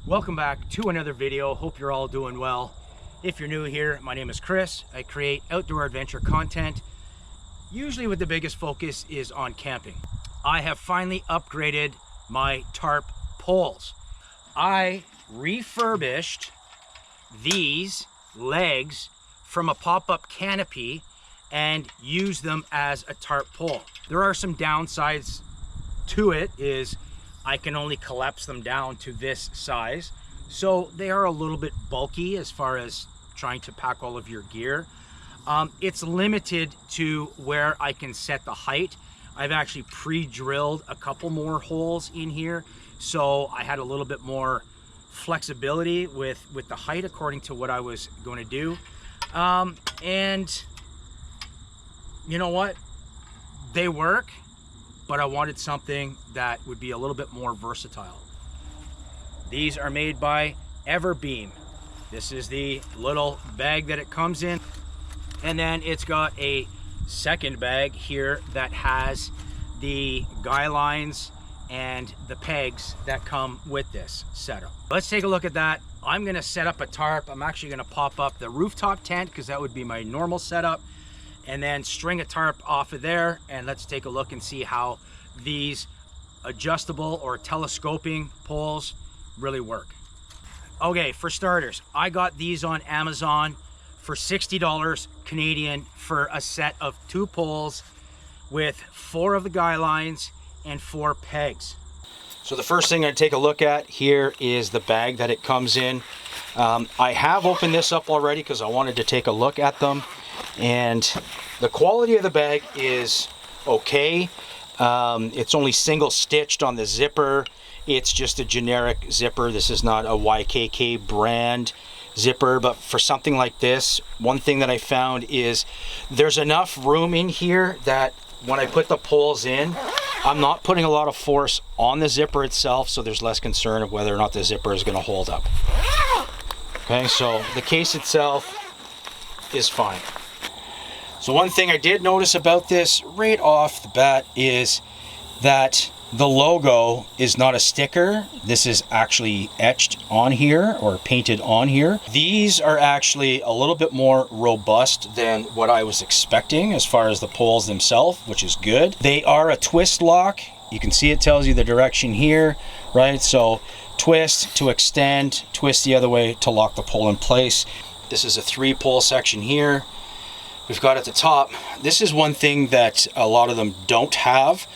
Welcome back to another video. Hope you're all doing well. If you're new here, my name is Chris. I create outdoor adventure content, usually with the biggest focus is on camping. I have finally upgraded my tarp poles. I refurbished these legs from a pop-up canopy and used them as a tarp pole. There are some downsides to it, is I can only collapse them down to this size. So they are a little bit bulky as far as trying to pack all of your gear. It's limited to where I can set the height. I've actually pre-drilled a couple more holes in here, so I had a little bit more flexibility with the height according to what I was going to do. And you know what? They work, but I wanted something that would be a little bit more versatile. These are made by EVERBEAM. This is the little bag that it comes in. And then it's got a second bag here that has the guy lines and the pegs that come with this setup. Let's take a look at that. I'm gonna set up a tarp. I'm actually gonna pop up the rooftop tent because that would be my normal setup, and then string a tarp off of there, and let's take a look and see how these adjustable or telescoping poles really work. Okay, for starters, I got these on Amazon for $60 Canadian for a set of 2 poles with 4 of the guy lines and 4 pegs. So the first thing I take a look at here is the bag that it comes in. I have opened this up already because I wanted to take a look at them, and the quality of the bag is okay. It's only single stitched on the zipper. It's just a generic zipper. This is not a YKK brand zipper, but for something like this, one thing that I found is there's enough room in here that when I put the poles in, I'm not putting a lot of force on the zipper itself, so there's less concern of whether or not the zipper is going to hold up. Okay, so the case itself is fine. So one thing I did notice about this right off the bat is that the logo is not a sticker. This is actually etched on here or painted on here. These are actually a little bit more robust than what I was expecting as far as the poles themselves, which is good. They are a twist lock. You can see it tells you the direction here, right? So twist to extend, twist the other way to lock the pole in place. This is a 3-pole section here. We've got at the top, this is one thing that a lot of them don't have.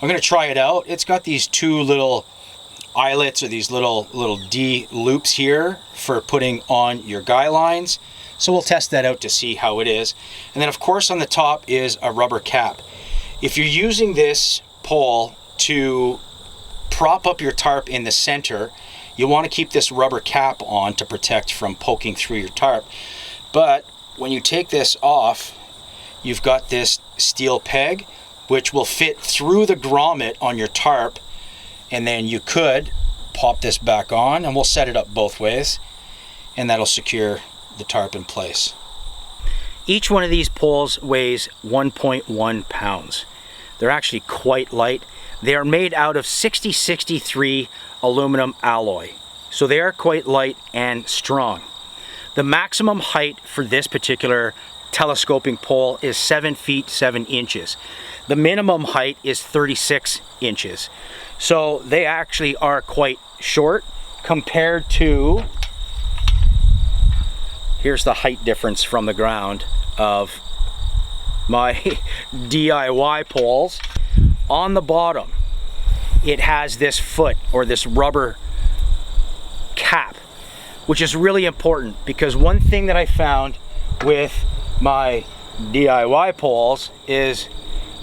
I'm going to try it out. It's got these 2 little eyelets, or these little D loops here for putting on your guy lines. So we'll test that out to see how it is. And then of course on the top is a rubber cap. If you're using this pole to prop up your tarp in the center, you want to keep this rubber cap on to protect from poking through your tarp. But when you take this off, you've got this steel peg which will fit through the grommet on your tarp, and then you could pop this back on, and we'll set it up both ways, and that'll secure the tarp in place. Each one of these poles weighs 1.1 pounds. They're actually quite light. They are made out of 6063 aluminum alloy, so they are quite light and strong. The maximum height for this particular telescoping pole is 7 feet 7 inches. The minimum height is 36 inches. So they actually are quite short compared to, here's the height difference from the ground of my DIY poles. On the bottom, it has this foot or this rubber cap, which is really important, because one thing that I found with my DIY poles is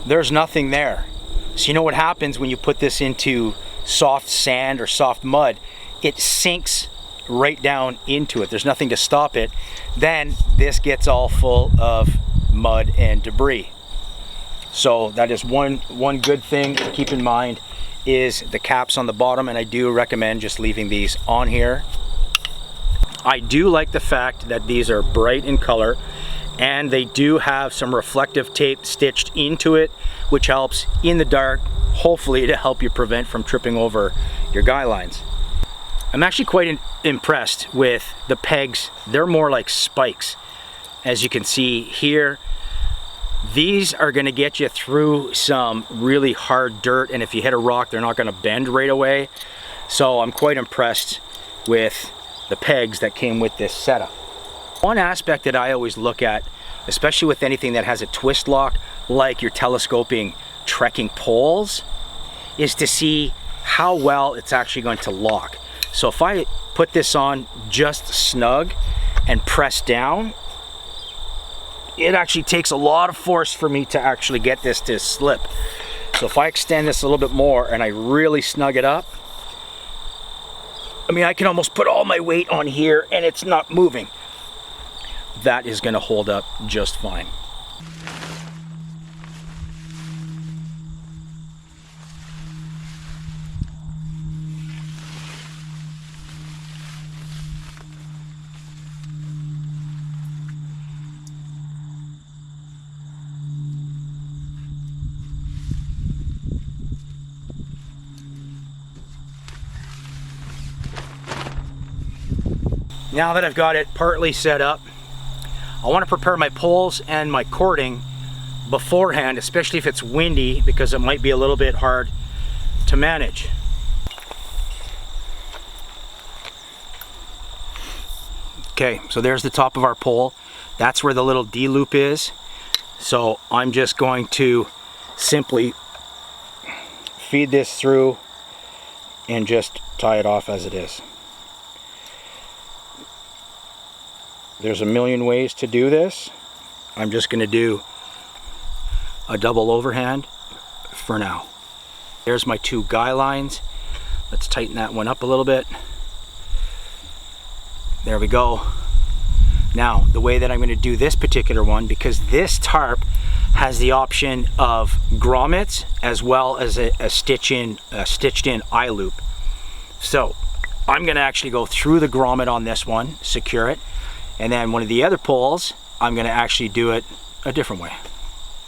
there's nothing there. So you know what happens when you put this into soft sand or soft mud? It sinks right down into it. There's nothing to stop it. Then this gets all full of mud and debris. So that is one good thing to keep in mind, is the caps on the bottom, and I do recommend just leaving these on here. I do like the fact that these are bright in color, and they do have some reflective tape stitched into it, which helps in the dark, hopefully to help you prevent from tripping over your guy lines. I'm actually quite impressed with the pegs. They're more like spikes. As you can see here, these are going to get you through some really hard dirt, and if you hit a rock, they're not going to bend right away. So I'm quite impressed with the pegs that came with this setup. One aspect that I always look at, especially with anything that has a twist lock, like your telescoping trekking poles, is to see how well it's actually going to lock. So if I put this on just snug and press down, it actually takes a lot of force for me to actually get this to slip. So if I extend this a little bit more and I really snug it up, I mean, I can almost put all my weight on here and it's not moving. That is going to hold up just fine. Now that I've got it partly set up, I want to prepare my poles and my cording beforehand, especially if it's windy, because it might be a little bit hard to manage. Okay, so there's the top of our pole. That's where the little D loop is. So I'm just going to simply feed this through and just tie it off as it is. There's a million ways to do this. I'm just going to do a double overhand for now. There's my two guy lines. Let's tighten that one up a little bit. There we go. Now, the way that I'm going to do this particular one, because this tarp has the option of grommets as well as a stitched in eye loop. So I'm going to actually go through the grommet on this one, secure it. And then one of the other poles, I'm going to actually do it a different way.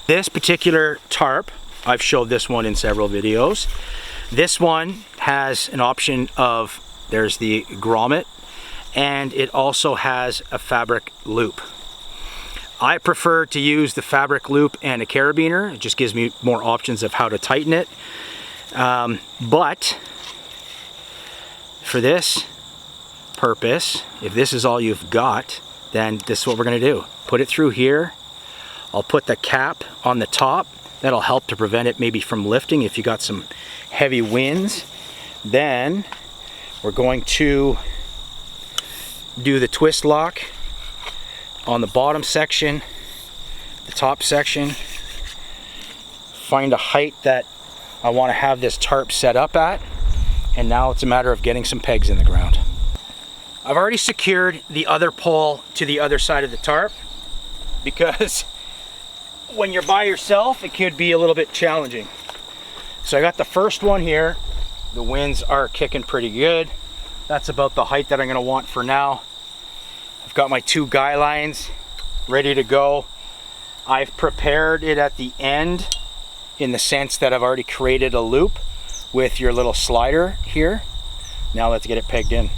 This particular tarp, I've showed this one in several videos. This one has an option of, there's the grommet, and it also has a fabric loop. I prefer to use the fabric loop and a carabiner. It just gives me more options of how to tighten it. But for this purpose, if this is all you've got, then this is what we're going to do. Put it through here. I'll put the cap on the top. That'll help to prevent it maybe from lifting if you got some heavy winds. Then we're going to do the twist lock on the bottom section, the top section. Find a height that I want to have this tarp set up at, and now it's a matter of getting some pegs in the ground. I've already secured the other pole to the other side of the tarp, because when you're by yourself it could be a little bit challenging. So I got the first one here. The winds are kicking pretty good. That's about the height that I'm going to want for now. I've got my two guy lines ready to go. I've prepared it at the end in the sense that I've already created a loop with your little slider here. Now let's get it pegged in.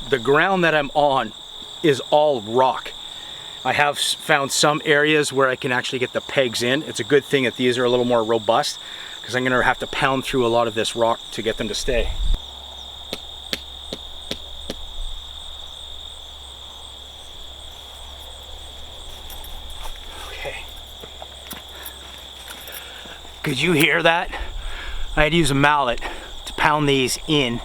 The ground that I'm on is all rock. I have found some areas where I can actually get the pegs in. It's a good thing that these are a little more robust, because I'm going to have to pound through a lot of this rock to get them to stay. Okay. Could you hear that? I had to use a mallet to pound these in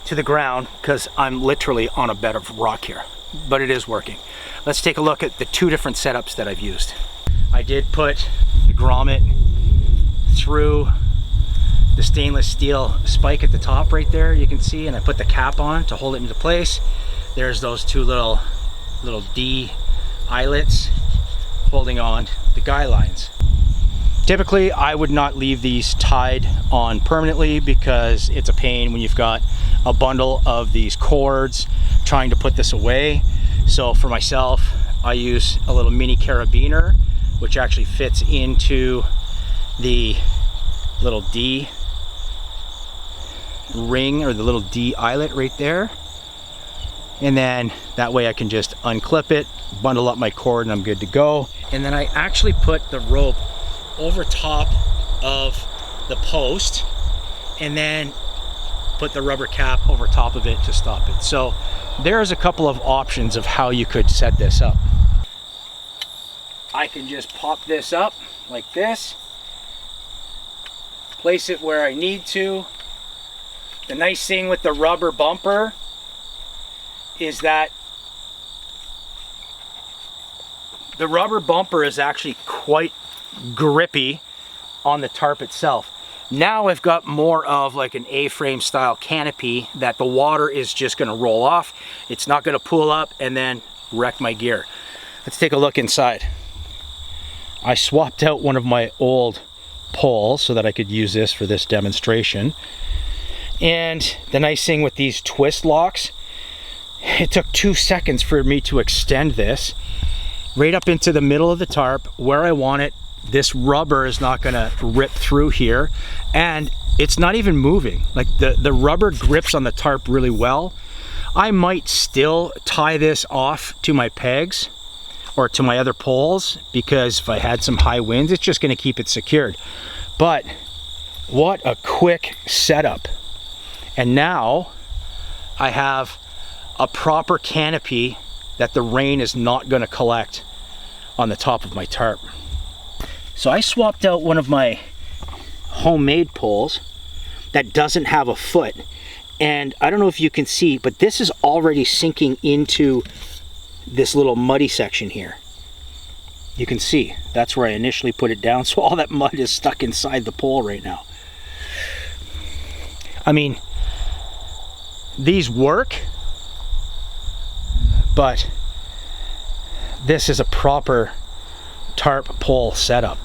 to the ground because I'm literally on a bed of rock here, but it is working. Let's take a look at the two different setups that I've used. I did put the grommet through the stainless steel spike at the top right there, you can see, and I put the cap on to hold it into place. There's those two little D eyelets holding on the guy lines. Typically, I would not leave these tied on permanently because it's a pain when you've got a bundle of these cords trying to put this away. So for myself, I use a little mini carabiner, which actually fits into the little D ring, or the little D eyelet right there. And then that way I can just unclip it, bundle up my cord, and I'm good to go. And then I actually put the rope over top of the post and then put the rubber cap over top of it to stop it. So there's a couple of options of how you could set this up. I can just pop this up like this, place it where I need to. The nice thing with the rubber bumper is that the rubber bumper is actually quite grippy on the tarp itself. Now I've got more of like an A-frame style canopy that the water is just going to roll off. It's not going to pool up and then wreck my gear. Let's take a look inside. I swapped out one of my old poles so that I could use this for this demonstration. And the nice thing with these twist locks, it took 2 seconds for me to extend this right up into the middle of the tarp where I want it. This rubber is not gonna rip through here, and it's not even moving. Like the rubber grips on the tarp really well. I might still tie this off to my pegs or to my other poles, because if I had some high winds, it's just gonna keep it secured. But what a quick setup. And now I have a proper canopy that the rain is not gonna collect on the top of my tarp. So I swapped out one of my homemade poles that doesn't have a foot. And I don't know if you can see, but this is already sinking into this little muddy section here. You can see, that's where I initially put it down. So all that mud is stuck inside the pole right now. I mean, these work, but this is a proper tarp pole setup.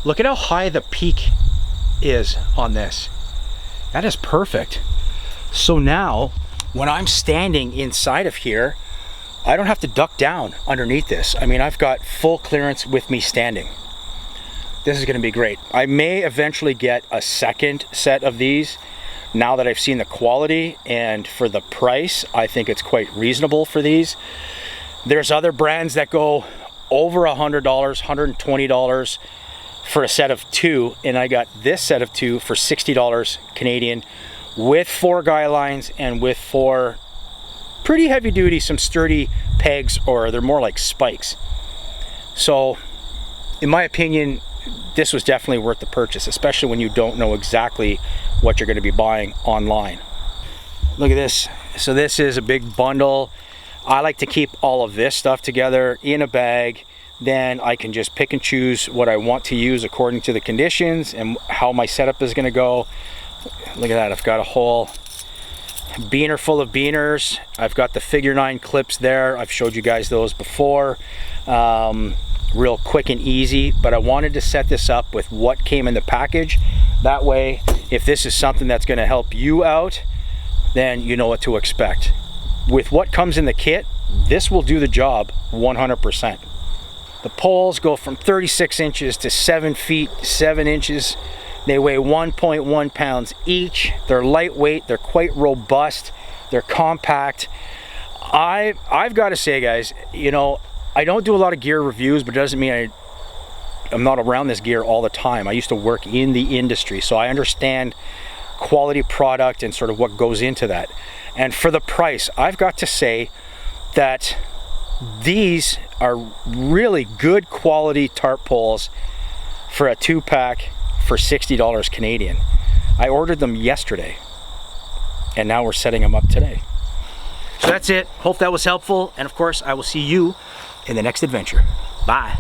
Look at how high the peak is on this. That is perfect. So now when I'm standing inside of here, I don't have to duck down underneath this. I mean, I've got full clearance with me standing. This is going to be great. I may eventually get a second set of these now that I've seen the quality, and for the price, I think it's quite reasonable for these. There's other brands that go over $100, $120 for a set of 2, and I got this set of 2 for $60 Canadian with 4 guy lines and with 4 pretty heavy duty, some sturdy pegs, or they're more like spikes. So in my opinion, this was definitely worth the purchase, especially when you don't know exactly what you're going to be buying online. Look at this. So this is a big bundle. I like to keep all of this stuff together in a bag. Then I can just pick and choose what I want to use according to the conditions and how my setup is going to go. Look at that. I've got a whole beaner full of beaners. I've got the figure 9 clips there. I've showed you guys those before. Real quick and easy, but I wanted to set this up with what came in the package. That way, if this is something that's going to help you out, then you know what to expect. With what comes in the kit, this will do the job 100%. The poles go from 36 inches to 7 feet 7 inches. They weigh 1.1 pounds each. They're lightweight, they're quite robust, they're compact. I've got to say, guys, you know, I don't do a lot of gear reviews, but it doesn't mean I'm not around this gear all the time. I used to work in the industry, so I understand quality product and sort of what goes into that. And for the price, I've got to say that these are really good quality tarp poles for a 2-pack for $60 Canadian. I ordered them yesterday, and now we're setting them up today. So that's it. Hope that was helpful, and of course I will see you in the next adventure. Bye.